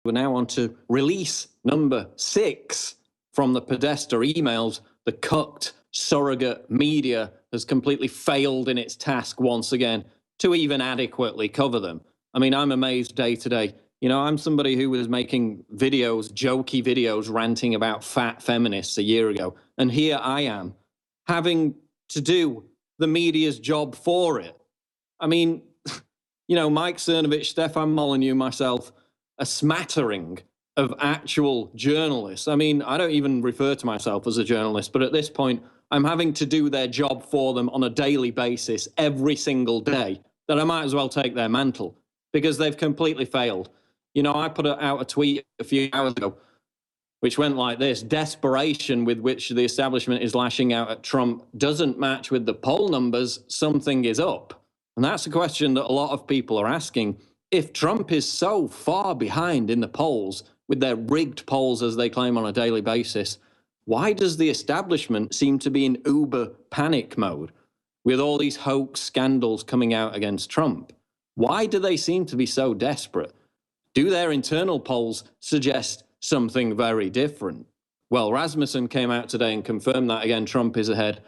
We're now on to release number 6 from the Podesta emails. The cucked surrogate media has completely failed in its task once again to even adequately cover them. I mean, I'm amazed day to day. You know, I'm somebody who was making videos, jokey videos, ranting about fat feminists a year ago. And here I am, having to do the media's job for it. I mean, you know, Mike Cernovich, Stefan Molyneux, myself, a smattering of actual journalists. I mean, I don't even refer to myself as a journalist, but at this point, I'm having to do their job for them on a daily basis every single day, that I might as well take their mantle because they've completely failed. You know, I put out a tweet a few hours ago, which went like this: desperation with which the establishment is lashing out at Trump doesn't match with the poll numbers. Something is up. And that's a question that a lot of people are asking. If Trump is so far behind in the polls, with their rigged polls as they claim on a daily basis, why does the establishment seem to be in uber panic mode with all these hoax scandals coming out against Trump? Why do they seem to be so desperate? Do their internal polls suggest something very different? Well, Rasmussen came out today and confirmed that again. Trump is ahead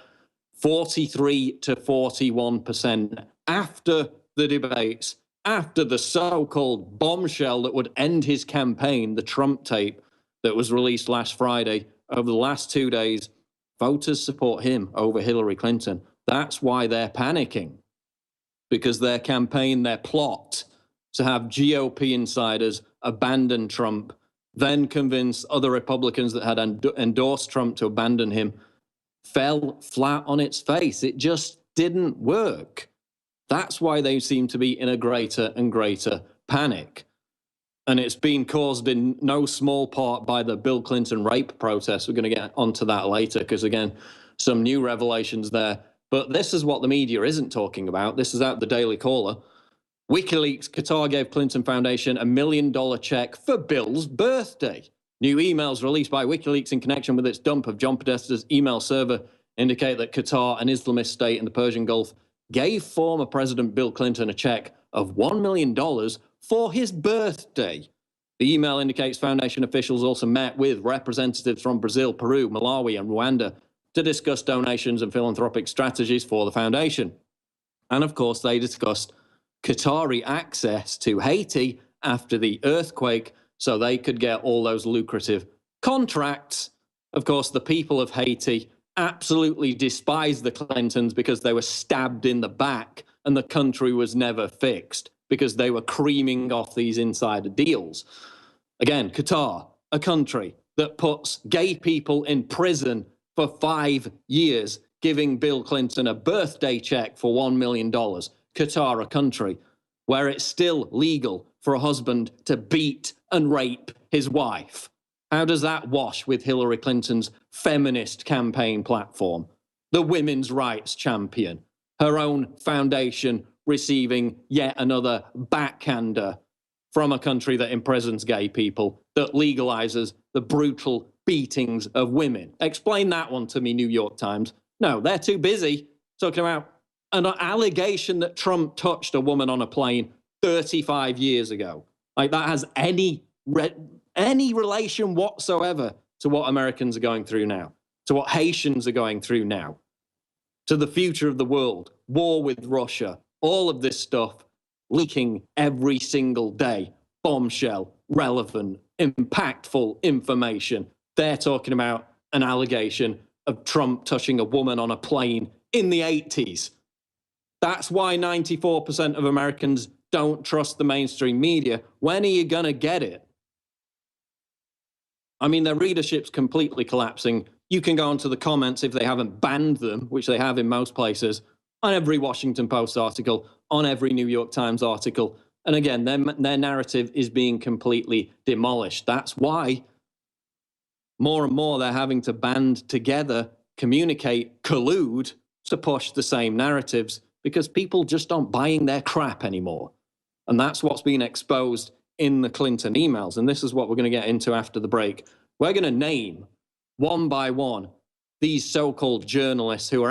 43 to 41% after the debates, after the so-called bombshell that would end his campaign, the Trump tape that was released last Friday. Over the last 2 days, voters support him over Hillary Clinton. That's why they're panicking, because their campaign, their plot to have GOP insiders abandon Trump, then convince other Republicans that had endorsed Trump to abandon him, fell flat on its face. It just didn't work. That's why they seem to be in a greater and greater panic. And it's been caused in no small part by the Bill Clinton rape protests. We're going to get onto that later because, again, some new revelations there. But this is what the media isn't talking about. This is out the Daily Caller. WikiLeaks, Qatar gave Clinton Foundation $1 million check for Bill's birthday. New emails released by WikiLeaks in connection with its dump of John Podesta's email server indicate that Qatar, an Islamist state in the Persian Gulf, gave former President Bill Clinton a check of $1 million for his birthday. The email indicates Foundation officials also met with representatives from Brazil, Peru, Malawi, and Rwanda to discuss donations and philanthropic strategies for the foundation. And of course, they discussed Qatari access to Haiti after the earthquake so they could get all those lucrative contracts. Of course, the people of Haiti absolutely despise the Clintons because they were stabbed in the back and the country was never fixed because they were creaming off these insider deals. Again, Qatar, a country that puts gay people in prison for 5 years, giving Bill Clinton a birthday check for $1 million. Qatar, a country where it's still legal for a husband to beat and rape his wife. How does that wash with Hillary Clinton's feminist campaign platform? The women's rights champion, her own foundation receiving yet another backhander from a country that imprisons gay people, that legalizes the brutal beatings of women. Explain that one to me, New York Times. No, they're too busy talking about an allegation that Trump touched a woman on a plane 35 years ago. Like that has any relation whatsoever to what Americans are going through now, to what Haitians are going through now, to the future of the world, war with Russia, all of this stuff leaking every single day, bombshell, relevant, impactful information. They're talking about an allegation of Trump touching a woman on a plane in the 80s. That's why 94% of Americans don't trust the mainstream media. When are you going to get it? I mean, their readership's completely collapsing. You can go onto the comments if they haven't banned them, which they have in most places, on every Washington Post article, on every New York Times article. And again, their narrative is being completely demolished. That's why more and more they're having to band together, communicate, collude to push the same narratives because people just aren't buying their crap anymore. And that's what's been exposed in the Clinton emails. And this is what we're going to get into after the break. We're going to name one by one these so-called journalists who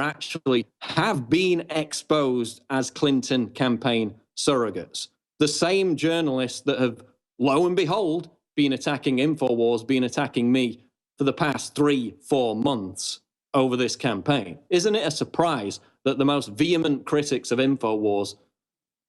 have been exposed as Clinton campaign surrogates. The same journalists that have, lo and behold, been attacking InfoWars, been attacking me for the past 3-4 months over this campaign. Isn't it a surprise that the most vehement critics of InfoWars,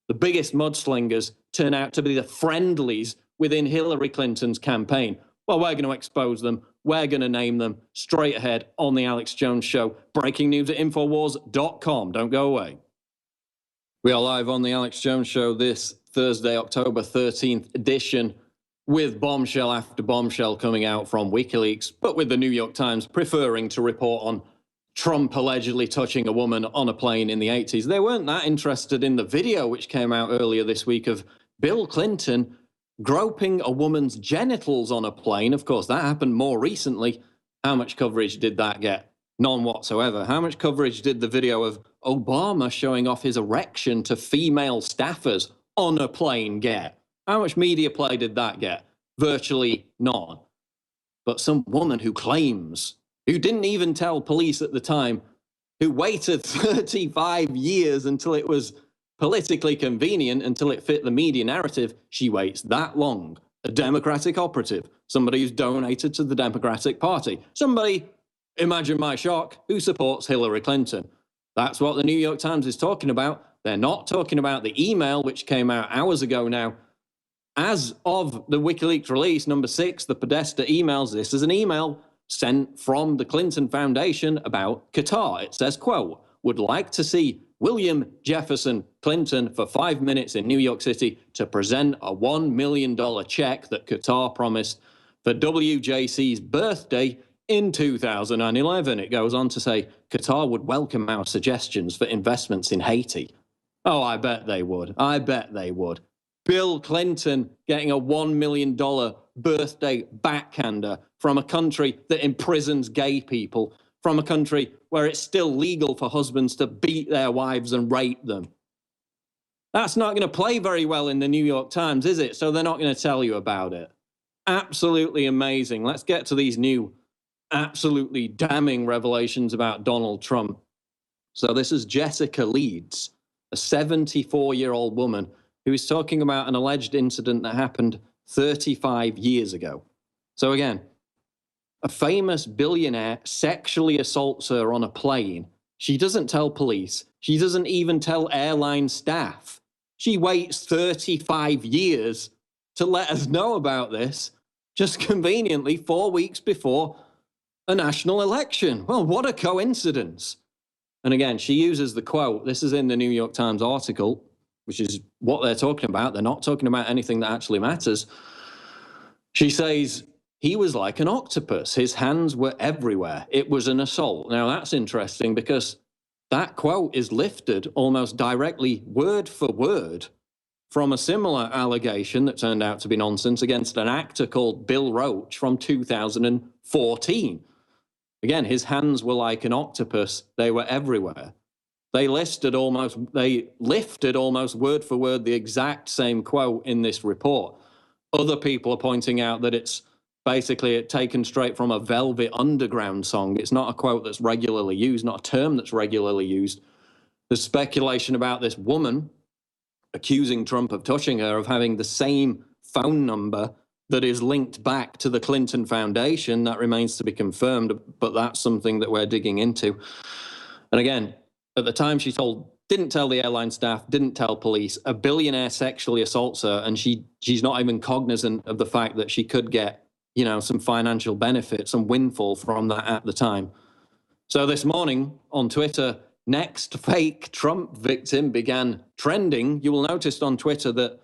the biggest mudslingers, turn out to be the friendlies within Hillary Clinton's campaign? Well, we're going to expose them. We're going to name them straight ahead on The Alex Jones Show. Breaking news at Infowars.com. Don't go away. We are live on The Alex Jones Show this Thursday, October 13th edition, with bombshell after bombshell coming out from WikiLeaks, but with the New York Times preferring to report on Trump allegedly touching a woman on a plane in the 80s. They weren't that interested in the video which came out earlier this week of Bill Clinton groping a woman's genitals on a plane. Of course, that happened more recently. How much coverage did that get? None whatsoever. How much coverage did the video of Obama showing off his erection to female staffers on a plane get? How much media play did that get? Virtually none. But some woman who claims, who didn't even tell police at the time, who waited 35 years until it was politically convenient, until it fit the media narrative, she waits that long. A Democratic operative, somebody who's donated to the Democratic Party, somebody, imagine my shock, who supports Hillary Clinton. That's what the New York Times is talking about. They're not talking about the email which came out hours ago now. As of the WikiLeaks release, number 6, the Podesta emails, this is an email sent from the Clinton Foundation about Qatar. It says, quote, would like to see William Jefferson Clinton for 5 minutes in New York City to present a $1 million check that Qatar promised for WJC's birthday in 2011. It goes on to say, Qatar would welcome our suggestions for investments in Haiti. Oh, I bet they would. I bet they would. Bill Clinton getting a $1 million birthday backhander from a country that imprisons gay people, from a country where it's still legal for husbands to beat their wives and rape them. That's not going to play very well in the New York Times, is it? So they're not going to tell you about it. Absolutely amazing. Let's get to these new, absolutely damning revelations about Donald Trump. So this is Jessica Leeds, a 74-year-old woman who is talking about an alleged incident that happened 35 years ago. So again, a famous billionaire sexually assaults her on a plane. She doesn't tell police. She doesn't even tell airline staff. She waits 35 years to let us know about this, just conveniently 4 weeks before a national election. Well, what a coincidence. And again, she uses the quote. This is in the New York Times article, which is what they're talking about. They're not talking about anything that actually matters. She says, he was like an octopus. His hands were everywhere. It was an assault. Now, that's interesting because that quote is lifted almost directly, word for word, from a similar allegation that turned out to be nonsense against an actor called Bill Roach from 2014. Again, his hands were like an octopus. They were everywhere. They lifted almost word for word the exact same quote in this report. Other people are pointing out that it's basically taken straight from a Velvet Underground song. It's not a quote that's regularly used, not a term that's regularly used. There's speculation about this woman accusing Trump of touching her, of having the same phone number that is linked back to the Clinton Foundation. That remains to be confirmed, but that's something that we're digging into. And again, at the time she didn't tell the airline staff, didn't tell police. A billionaire sexually assaults her, and she's not even cognizant of the fact that she could get, you know, some financial benefit, some windfall from that at the time. So this morning on Twitter, next fake Trump victim began trending. You will notice on Twitter that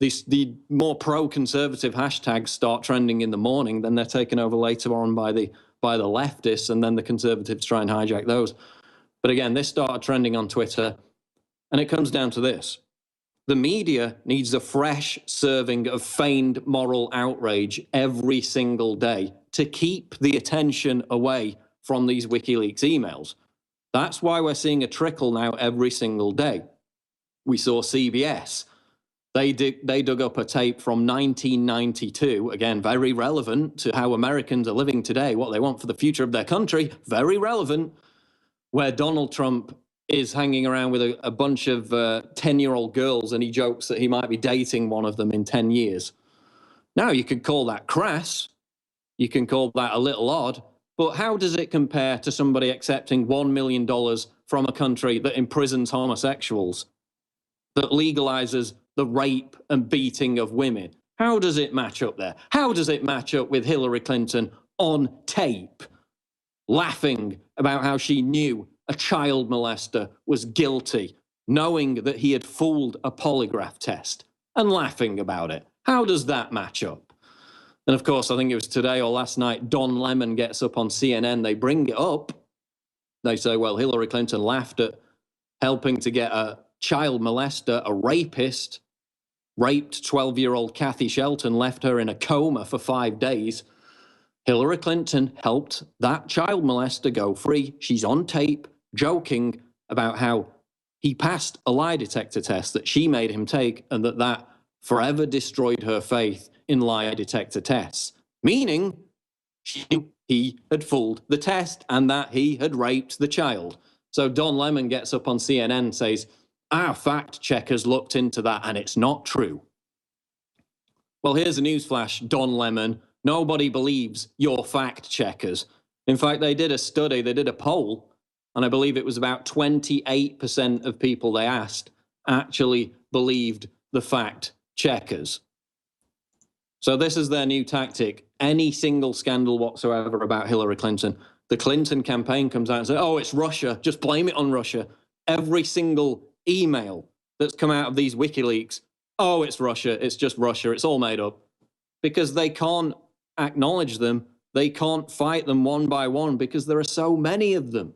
the more pro-conservative hashtags start trending in the morning, then they're taken over later on by the leftists, and then the conservatives try and hijack those. But again, this started trending on Twitter, and it comes down to this. The media needs a fresh serving of feigned moral outrage every single day to keep the attention away from these WikiLeaks emails. That's why we're seeing a trickle now every single day. We saw CBS. They dug up a tape from 1992, again, very relevant to how Americans are living today, what they want for the future of their country, very relevant, where Donald Trump is hanging around with a bunch of 10-year-old girls, and he jokes that he might be dating one of them in 10 years. Now, you could call that crass, you can call that a little odd, but how does it compare to somebody accepting $1 million from a country that imprisons homosexuals, that legalizes the rape and beating of women? How does it match up there? How does it match up with Hillary Clinton on tape, laughing about how she knew a child molester was guilty, knowing that he had fooled a polygraph test, and laughing about it? How does that match up? And of course, I think it was today or last night, Don Lemon gets up on CNN. They bring it up. They say, well, Hillary Clinton laughed at helping to get a child molester, a rapist, raped 12-year-old Kathy Shelton, left her in a coma for 5 days. Hillary Clinton helped that child molester go free. She's on tape joking about how he passed a lie detector test that she made him take, and that forever destroyed her faith in lie detector tests, meaning she knew he had fooled the test and that he had raped the child. So Don Lemon gets up on CNN and says, our fact checkers looked into that and it's not true. Well, here's a newsflash, Don Lemon. Nobody believes your fact checkers. In fact, they did a study, they did a poll, and I believe it was about 28% of people they asked actually believed the fact checkers. So this is their new tactic. Any single scandal whatsoever about Hillary Clinton, the Clinton campaign comes out and says, oh, it's Russia, just blame it on Russia. Every single email that's come out of these WikiLeaks, oh, it's Russia, it's just Russia, it's all made up. Because they can't acknowledge them, they can't fight them one by one because there are so many of them.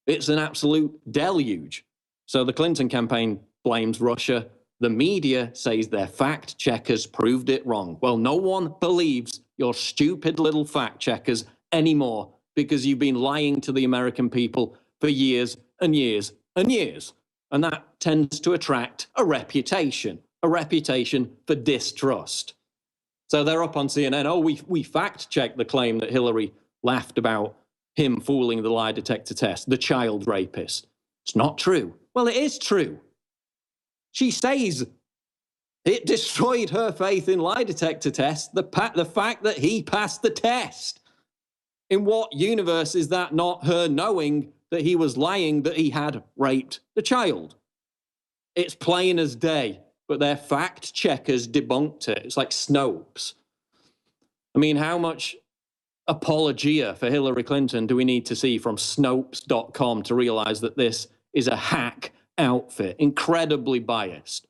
It's an absolute deluge. So the Clinton campaign blames Russia. The media says their fact checkers proved it wrong. Well, no one believes your stupid little fact checkers anymore because you've been lying to the American people for years and years and years. And that tends to attract a reputation for distrust. So they're up on CNN, oh, we fact-checked the claim that Hillary laughed about him fooling the lie detector test, the child rapist. It's not true. Well, it is true. She says it destroyed her faith in lie detector tests, the fact that he passed the test. In what universe is that not her knowing that he was lying, that he had raped the child? It's plain as day, but their fact checkers debunked it. It's like Snopes. I mean, how much apologia for Hillary Clinton do we need to see from Snopes.com to realize that this is a hack outfit, incredibly biased?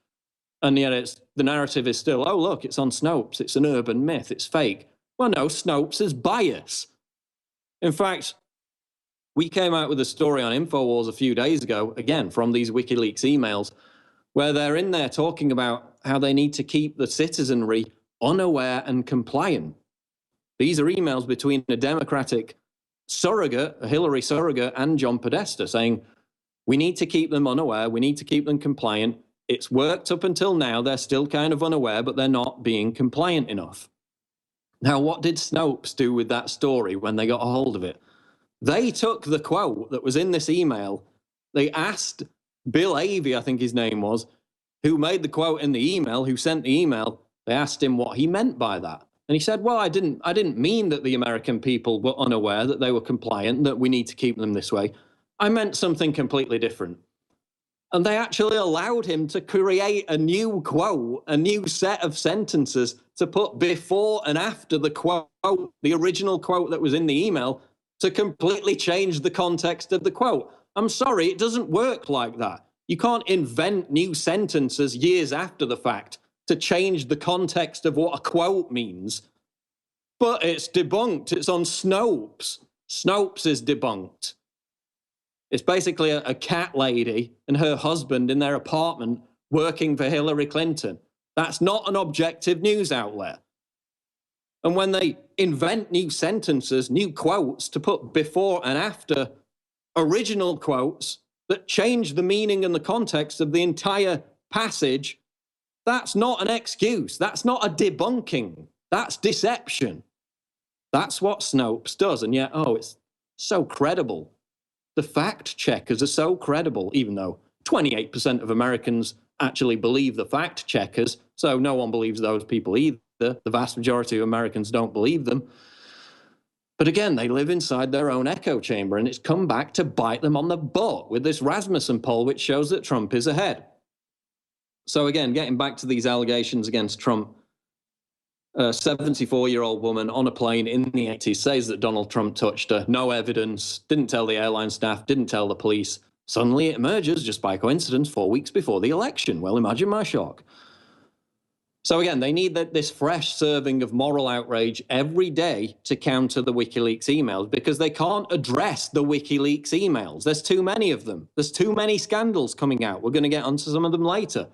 And yet the narrative is still, oh, look, it's on Snopes. It's an urban myth. It's fake. Well, no, Snopes is bias. In fact, we came out with a story on InfoWars a few days ago, again, from these WikiLeaks emails, where they're in there talking about how they need to keep the citizenry unaware and compliant. These are emails between a Democratic surrogate, a Hillary surrogate, and John Podesta saying, we need to keep them unaware, we need to keep them compliant. It's worked up until now, they're still kind of unaware, but they're not being compliant enough. Now, what did Snopes do with that story when they got a hold of it? They took the quote that was in this email, they asked Bill Avey, I think his name was, who made the quote in the email, who sent the email, they asked him what he meant by that. And he said, well, I didn't mean that the American people were unaware, that they were compliant, that we need to keep them this way. I meant something completely different. And they actually allowed him to create a new quote, a new set of sentences to put before and after the quote, the original quote that was in the email, to completely change the context of the quote. I'm sorry, it doesn't work like that. You can't invent new sentences years after the fact to change the context of what a quote means. But it's debunked. It's on Snopes. Snopes is debunked. It's basically a cat lady and her husband in their apartment working for Hillary Clinton. That's not an objective news outlet. And when they invent new sentences, new quotes to put before and after original quotes that change the meaning and the context of the entire passage, that's not an excuse. That's not a debunking. That's deception. That's what Snopes does. And yet, oh, it's so credible. The fact checkers are so credible, even though 28% of Americans actually believe the fact checkers, so no one believes those people either. The vast majority of Americans don't believe them. But again, they live inside their own echo chamber, and it's come back to bite them on the butt with this Rasmussen poll, which shows that Trump is ahead. So again, getting back to these allegations against Trump, a 74-year-old woman on a plane in the 80s says that Donald Trump touched her. No evidence, didn't tell the airline staff, didn't tell the police. Suddenly it emerges just by coincidence 4 weeks before the election. Well, imagine my shock. So again, they need this fresh serving of moral outrage every day to counter the WikiLeaks emails, because they can't address the WikiLeaks emails. There's too many of them. There's too many scandals coming out. We're going to get onto some of them later.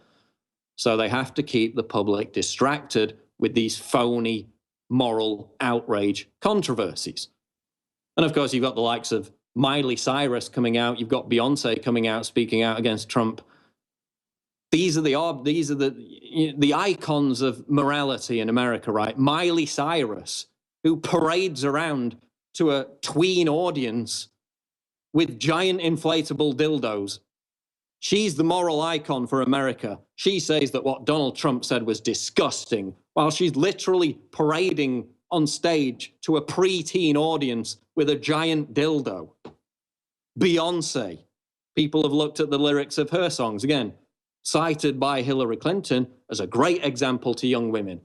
So they have to keep the public distracted with these phony moral outrage controversies. And of course, you've got the likes of Miley Cyrus coming out. You've got Beyonce coming out, speaking out against Trump. These are the icons of morality in America, right? Miley Cyrus, who parades around to a tween audience with giant inflatable dildos. She's the moral icon for America. She says that what Donald Trump said was disgusting, while she's literally parading on stage to a preteen audience with a giant dildo. Beyonce. People have looked at the lyrics of her songs, again, cited by Hillary Clinton as a great example to young women.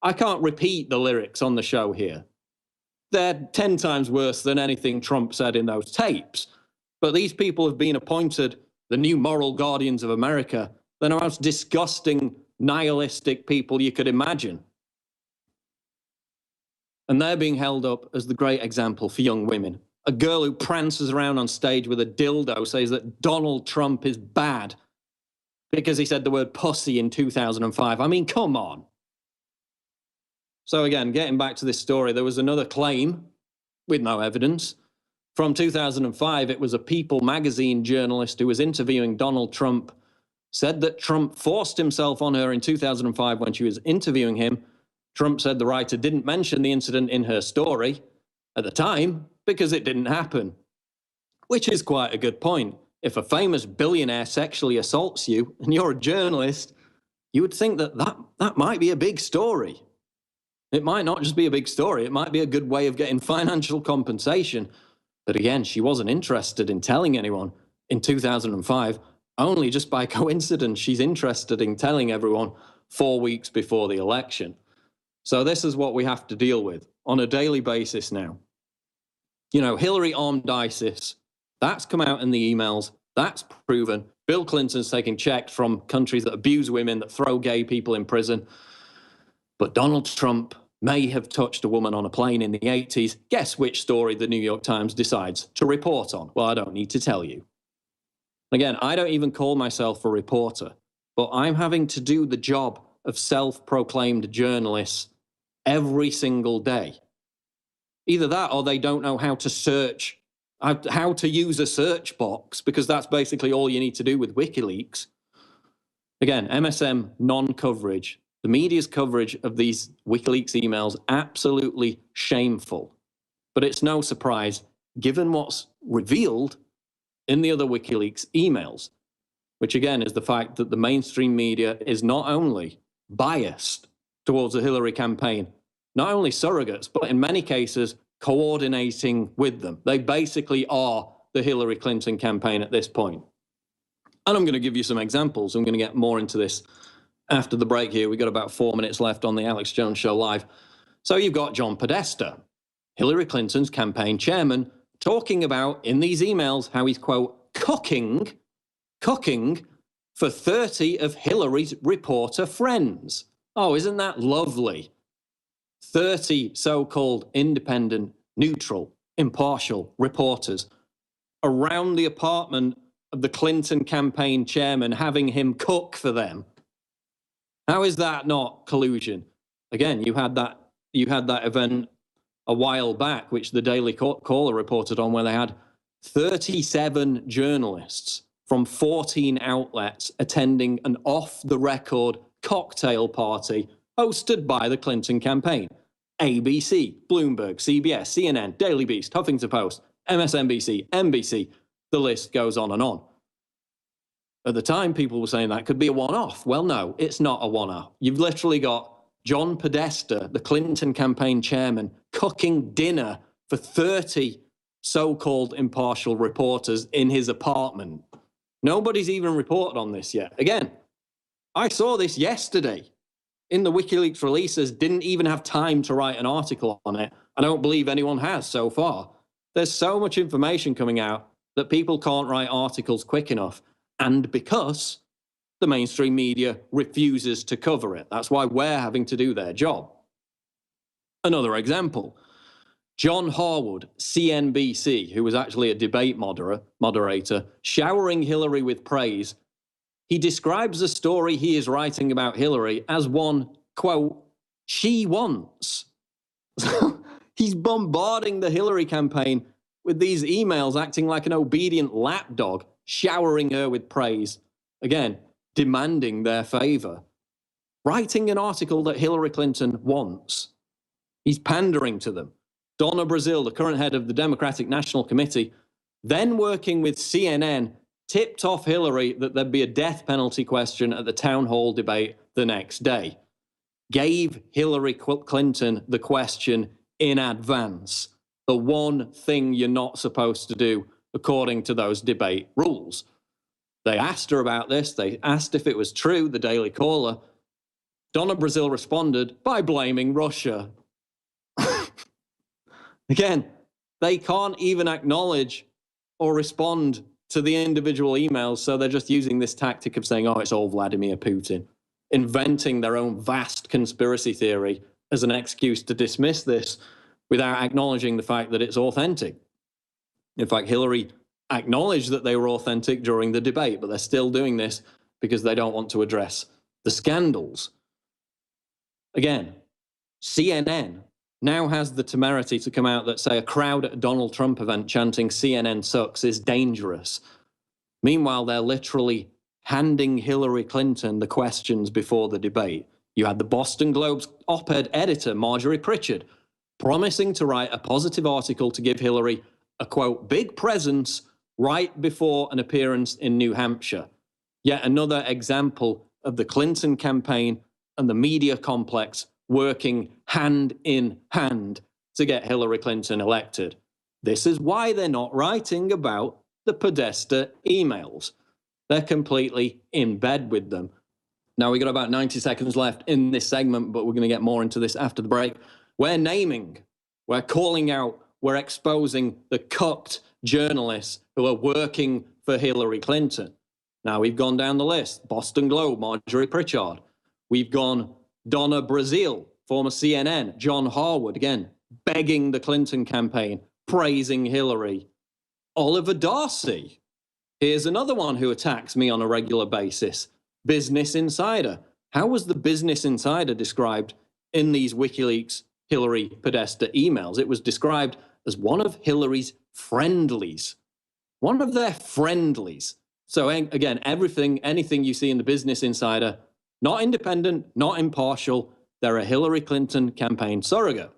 I can't repeat the lyrics on the show here. They're 10 times worse than anything Trump said in those tapes. But these people have been appointed the new moral guardians of America. They're the most disgusting, nihilistic people you could imagine. And they're being held up as the great example for young women. A girl who prances around on stage with a dildo says that Donald Trump is bad because he said the word pussy in 2005. I mean, come on. So again, getting back to this story, there was another claim with no evidence. From 2005, it was a People magazine journalist who was interviewing Donald Trump, said that Trump forced himself on her in 2005 when she was interviewing him. Trump said the writer didn't mention the incident in her story at the time because it didn't happen, which is quite a good point. If a famous billionaire sexually assaults you and you're a journalist, you would think that might be a big story. It might not just be a big story. It might be a good way of getting financial compensation. But again, she wasn't interested in telling anyone in 2005. Only just by coincidence, she's interested in telling everyone 4 weeks before the election. So this is what we have to deal with on a daily basis now. You know, Hillary armed ISIS. That's come out in the emails. That's proven. Bill Clinton's taking checks from countries that abuse women, that throw gay people in prison. But Donald Trump may have touched a woman on a plane in the 80s. Guess which story the New York Times decides to report on? Well, I don't need to tell you. Again, I don't even call myself a reporter, but I'm having to do the job of self-proclaimed journalists every single day. Either that or they don't know how to search, how to use a search box, because that's basically all you need to do with WikiLeaks. Again, MSM non-coverage. The media's coverage of these WikiLeaks emails, absolutely shameful. But it's no surprise, given what's revealed in the other WikiLeaks emails, which again is the fact that the mainstream media is not only biased towards the Hillary campaign, not only surrogates, but in many cases, coordinating with them. They basically are the Hillary Clinton campaign at this point. And I'm going to give you some examples. I'm going to get more into this after the break here. We've got about 4 minutes left on the Alex Jones Show Live. So you've got John Podesta, Hillary Clinton's campaign chairman, talking about in these emails how he's, quote, cooking for 30 of Hillary's reporter friends. Oh, isn't that lovely? 30 so-called independent, neutral, impartial reporters around the apartment of the Clinton campaign chairman, having him cook for them. How is that not collusion? Again, you had that event a while back, which the Daily Caller reported on, where they had 37 journalists from 14 outlets attending an off-the-record cocktail party hosted by the Clinton campaign. ABC, Bloomberg, CBS, CNN, Daily Beast, Huffington Post, MSNBC, NBC, the list goes on and on. At the time, people were saying that could be a one-off. Well, no, it's not a one-off. You've literally got John Podesta, the Clinton campaign chairman, cooking dinner for 30 so-called impartial reporters in his apartment. Nobody's even reported on this yet. Again, I saw this yesterday in the WikiLeaks releases, didn't even have time to write an article on it. I don't believe anyone has so far. There's so much information coming out that people can't write articles quick enough. And because the mainstream media refuses to cover it. That's why we're having to do their job. Another example, John Harwood, CNBC, who was actually a debate moderator, showering Hillary with praise. He describes the story he is writing about Hillary as one, quote, she wants. He's bombarding the Hillary campaign with these emails, acting like an obedient lapdog, showering her with praise. Again, demanding their favor. Writing an article that Hillary Clinton wants. He's pandering to them. Donna Brazile, the current head of the Democratic National Committee, then working with CNN, tipped off Hillary that there'd be a death penalty question at the town hall debate the next day. Gave Hillary Clinton the question in advance. The one thing you're not supposed to do according to those debate rules. They asked her about this. They asked if it was true, the Daily Caller. Donna Brazile responded by blaming Russia. Again, they can't even acknowledge or respond to the individual emails, so they're just using this tactic of saying, oh, it's all Vladimir Putin, inventing their own vast conspiracy theory as an excuse to dismiss this without acknowledging the fact that it's authentic. In fact, Hillary acknowledged that they were authentic during the debate, but they're still doing this because they don't want to address the scandals. Again, CNN now has the temerity to come out that say a crowd at a Donald Trump event chanting CNN sucks is dangerous. Meanwhile, they're literally handing Hillary Clinton the questions before the debate. You had the Boston Globe's op-ed editor, Marjorie Pritchard, promising to write a positive article to give Hillary a, quote, big presence right before an appearance in New Hampshire. Yet another example of the Clinton campaign and the media complex working hand in hand to get Hillary Clinton elected. This is why they're not writing about the Podesta emails. They're completely in bed with them. Now, we've got about 90 seconds left in this segment, but we're going to get more into this after the break. We're naming, we're calling out, we're exposing the cucked journalists who are working for Hillary Clinton. Now, we've gone down the list. Boston Globe, Marjorie Pritchard. We've gone Donna Brazile, former CNN. John Harwood, again, begging the Clinton campaign, praising Hillary. Oliver Darcy. Here's another one who attacks me on a regular basis. Business Insider. How was the Business Insider described in these WikiLeaks Hillary Podesta emails? It was described as one of Hillary's friendlies. One of their friendlies. So again, anything you see in the Business Insider, not independent, not impartial, they're a Hillary Clinton campaign surrogate.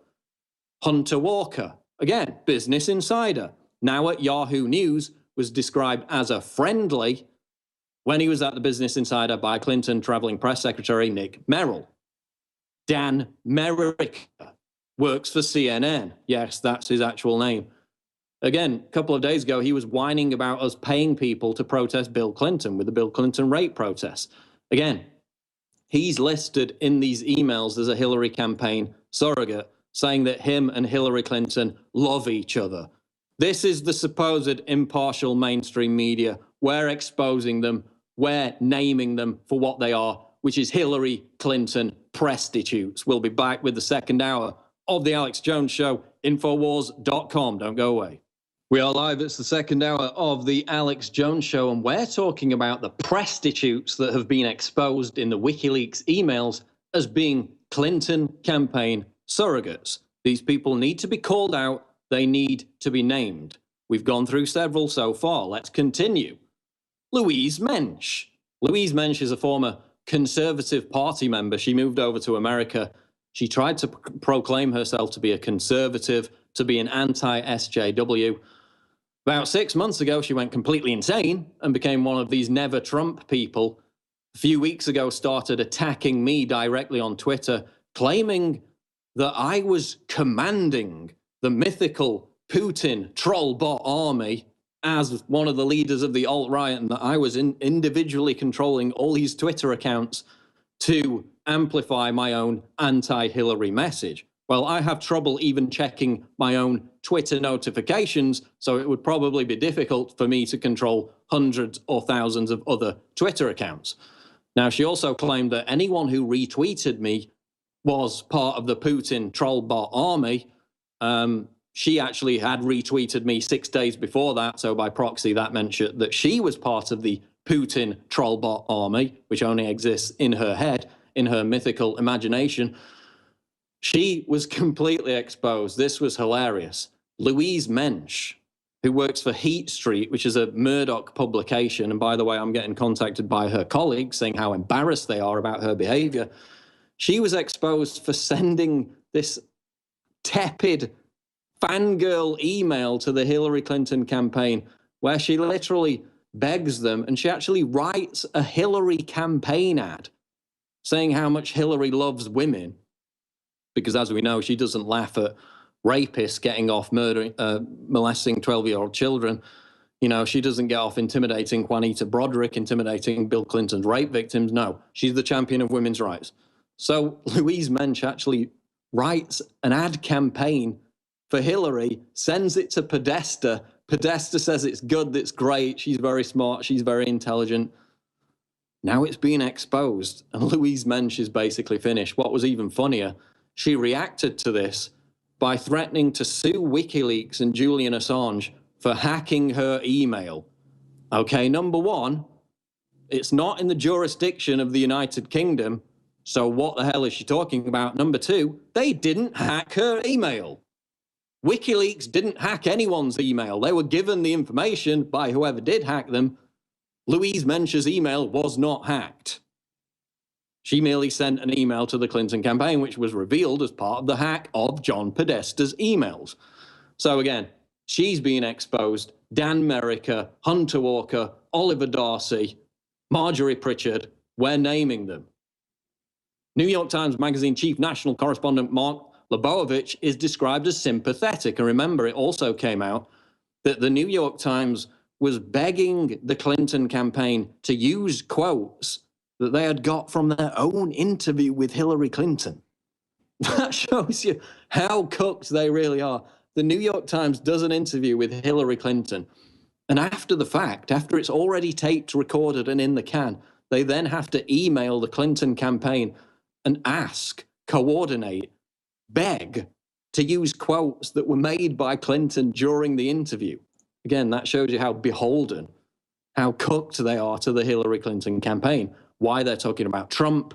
Hunter Walker, again, Business Insider, now at Yahoo News, was described as a friendly when he was at the Business Insider by Clinton traveling press secretary Nick Merrill. Dan Merrick works for CNN. Yes, that's his actual name. Again, a couple of days ago, he was whining about us paying people to protest Bill Clinton with the Bill Clinton rape protests. Again, he's listed in these emails as a Hillary campaign surrogate, saying that him and Hillary Clinton love each other. This is the supposed impartial mainstream media. We're exposing them. We're naming them for what they are, which is Hillary Clinton prostitutes. We'll be back with the second hour of The Alex Jones Show. Infowars.com. Don't go away. We are live. It's the second hour of The Alex Jones Show, and we're talking about the prostitutes that have been exposed in the WikiLeaks emails as being Clinton campaign surrogates. These people need to be called out. They need to be named. We've gone through several so far. Let's continue. Louise Mensch. Louise Mensch is a former Conservative Party member. She moved over to America. She tried to proclaim herself to be a conservative, to be an anti-SJW. About 6 months ago, she went completely insane and became one of these never Trump people. A few weeks ago, started attacking me directly on Twitter, claiming that I was commanding the mythical Putin trollbot army as one of the leaders of the alt-right, and that I was individually controlling all these Twitter accounts to amplify my own anti-Hillary message. Well, I have trouble even checking my own Twitter notifications, so it would probably be difficult for me to control hundreds or thousands of other Twitter accounts. Now, she also claimed that anyone who retweeted me was part of the Putin trollbot army. She actually had retweeted me 6 days before that, so by proxy that meant that she was part of the Putin trollbot army, which only exists in her head, in her mythical imagination. She was completely exposed. This was hilarious. Louise Mensch, who works for Heat Street, which is a Murdoch publication, and by the way, I'm getting contacted by her colleagues saying how embarrassed they are about her behavior. She was exposed for sending this tepid fangirl email to the Hillary Clinton campaign, where she literally begs them, and she actually writes a Hillary campaign ad saying how much Hillary loves women, because as we know, she doesn't laugh at rapists getting off molesting 12-year-old children. You know, she doesn't get off intimidating Juanita Broderick, intimidating Bill Clinton's rape victims. No, she's the champion of women's rights. So Louise Mensch actually writes an ad campaign for Hillary, sends it to Podesta. Podesta says it's good, that's great, she's very smart, she's very intelligent. Now it's being exposed, and Louise Mensch is basically finished. What was even funnier, she reacted to this by threatening to sue WikiLeaks and Julian Assange for hacking her email. Okay, number one, it's not in the jurisdiction of the United Kingdom, so what the hell is she talking about? Number two, they didn't hack her email. WikiLeaks didn't hack anyone's email. They were given the information by whoever did hack them. Louise Mensch's email was not hacked. She merely sent an email to the Clinton campaign, which was revealed as part of the hack of John Podesta's emails. So again, she's being exposed. Dan Merica, Hunter Walker, Oliver Darcy, Marjorie Pritchard, we're naming them. New York Times Magazine chief national correspondent Mark Lebowicz is described as sympathetic. And remember, it also came out that the New York Times was begging the Clinton campaign to use quotes that they had got from their own interview with Hillary Clinton. That shows you how cooked they really are. The New York Times does an interview with Hillary Clinton, and after the fact, after it's already taped, recorded, and in the can, they then have to email the Clinton campaign and ask, coordinate, beg to use quotes that were made by Clinton during the interview. Again, that shows you how beholden, how cooked they are to the Hillary Clinton campaign, why they're talking about Trump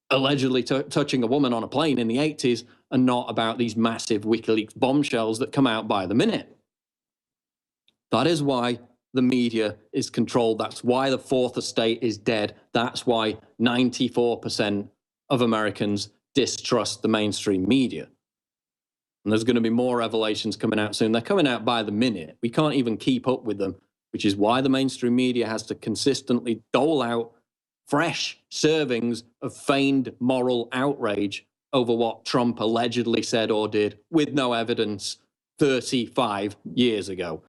allegedly touching a woman on a plane in the 80s and not about these massive WikiLeaks bombshells that come out by the minute. That is why the media is controlled. That's why the fourth estate is dead. That's why 94% of Americans distrust the mainstream media. And there's going to be more revelations coming out soon. They're coming out by the minute. We can't even keep up with them, which is why the mainstream media has to consistently dole out fresh servings of feigned moral outrage over what Trump allegedly said or did with no evidence 35 years ago.